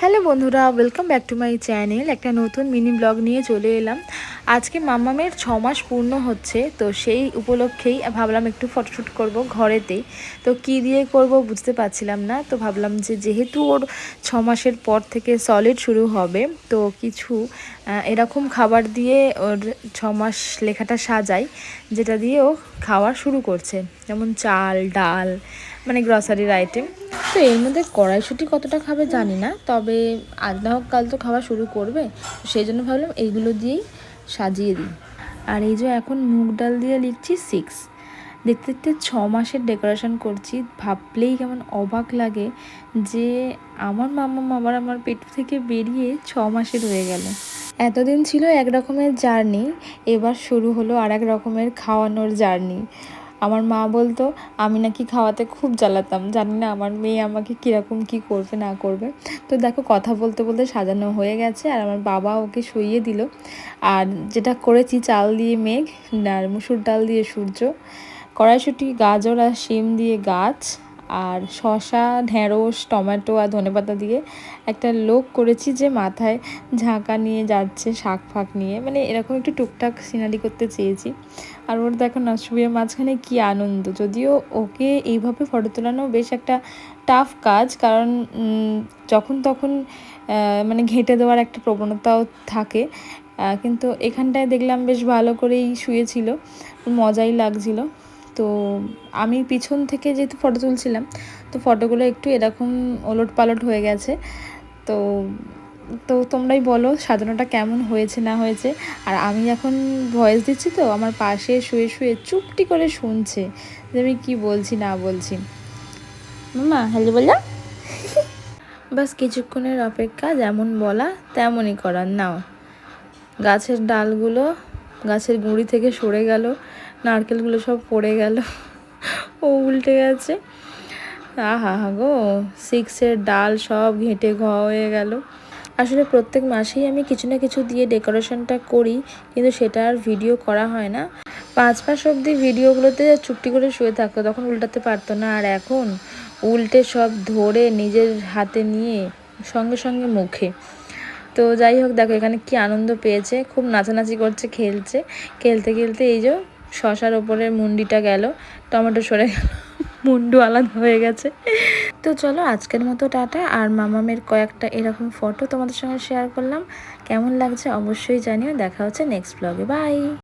Hello বন্ধুরা, welcome back to my channel. একটা নতুন মিনি ব্লগ নিয়ে চলে এলাম। আজকে মাম্মামের 6 মাস পূর্ণ হচ্ছে, তো সেই উপলক্ষেই ভাবলাম একটু ফটোশ্যুট করব ঘরেতেই। তো কি দিয়ে করব বুঝতে পারছিলাম না, তো ভাবলাম যে যেহেতু ওর 6 মাসের পর থেকে সলিড শুরু হবে, তো কিছু এরকম খাবার দিয়ে ওর 6 মাস লেখাটা সাজাই, যেটা দিয়ে ও খাওয়া শুরু করছে, যেমন চাল ডাল, মানে গ্রসারির আইটেম। তো এর মধ্যে কড়াইশুঁটি কতটা খাবে জানি না, তবে আজ না হোক কাল তো খাওয়া শুরু করবে, সেই জন্য ভাবলাম এইগুলো দিয়েই সাজিয়ে দিই। আর এই যে এখন মুগ ডাল দিয়ে লিখছি 6। দেখতে দেখতে 6 মাসের ডেকোরেশন করছি, ভাবলেই কেমন অবাক লাগে যে আমার মাম্মা আবার আমার পেট থেকে বেরিয়ে 6 মাসের হয়ে গেল। এতদিন ছিল এক রকমের জার্নি, এবার শুরু হলো আর এক রকমের খাওয়ানোর জার্নি। আমার মা বলতো আমি নাকি খাওয়াতে খুব জ্বালাতাম, জানি না আমার মেয়ে আমাকে কীরকম কী করবে না করবে। তো দেখো, কথা বলতে বলতে সাজানো হয়ে গেছে, আর আমার বাবা ওকে শুইয়ে দিল। আর যেটা করেছি, চাল দিয়ে মেঘ আর মুসুর ডাল দিয়ে সূর্য, কড়াইশুঁটি গাজর আর শিম দিয়ে গাছ, আর শসা ঢেঁড়স টমেটো আর ধনেপাতা দিয়ে একটা লোক করেছি যে মাথায় ঝাঁকা নিয়ে যাচ্ছে শাক ফাঁক নিয়ে, মানে এরকম একটু টুকটাক সিনারি করতে চেয়েছি। আর ওর দেখো না শুয়ে মাঝখানে কি আনন্দ। যদিও ওকে এইভাবে ফটো তোলানো বেশ একটা টাফ কাজ, কারণ যখন তখন মানে ঘেঁটে দেওয়ার একটা প্রবণতাও থাকে, কিন্তু এখানটায় দেখলাম বেশ ভালো করেই শুয়েছিল, মজাই লাগছিল। তো আমি পিছন থেকে যেহেতু ফটো তুলছিলাম, তো ফটোগুলো একটু এরকম ওলট পালট হয়ে গেছে। তো তো তোমরাই বলো সাজানোটা কেমন হয়েছে না হয়েছে। আর আমি এখন ভয়েস দিচ্ছি, তো আমার পাশে শুয়ে শুয়ে চুপটি করে শুনছে যে আমি কী বলছি না বলছি। মামা হ্যালো বললো। বাস কিছুক্ষণের অপেক্ষা, যেমন বলা তেমনই করার। নাও, গাছের ডালগুলো গাছের গুঁড়ি থেকে সরে গেল, নারকেলগুলো সব পড়ে গেল, ও উল্টে গেছে। আহা হা গো, 6-এর ডাল সব ঘেঁটে হয়ে গেল। আসলে প্রত্যেক মাসেই আমি কিছু না কিছু দিয়ে ডেকোরেশনটা করি, কিন্তু সেটা আর ভিডিও করা হয় না। 5 মাস অবধি ভিডিওগুলোতে চুপটি করে শুয়ে থাকতো, তখন উল্টাতে পারতো না, আর এখন উল্টে সব ধরে নিজের হাতে নিয়ে সঙ্গে সঙ্গে মুখে। তো যাই হোক, দেখো এখানে কি আনন্দ পেয়েছে, খুব নাচানাচি করছে, খেলছে। খেলতে খেলতে এই যে শশার ওপরের মুন্ডিটা গেল, টমেটো সরে গেল, মুন্ডু আলাদা হয়ে গেছে। তো চলো আজকের মতো টাটা। আর মামামের কয়েকটা এরকম ফটো তোমাদের সঙ্গে শেয়ার করলাম, কেমন লাগছে অবশ্যই জানিও। দেখা হচ্ছে নেক্সট ব্লগে, বাই।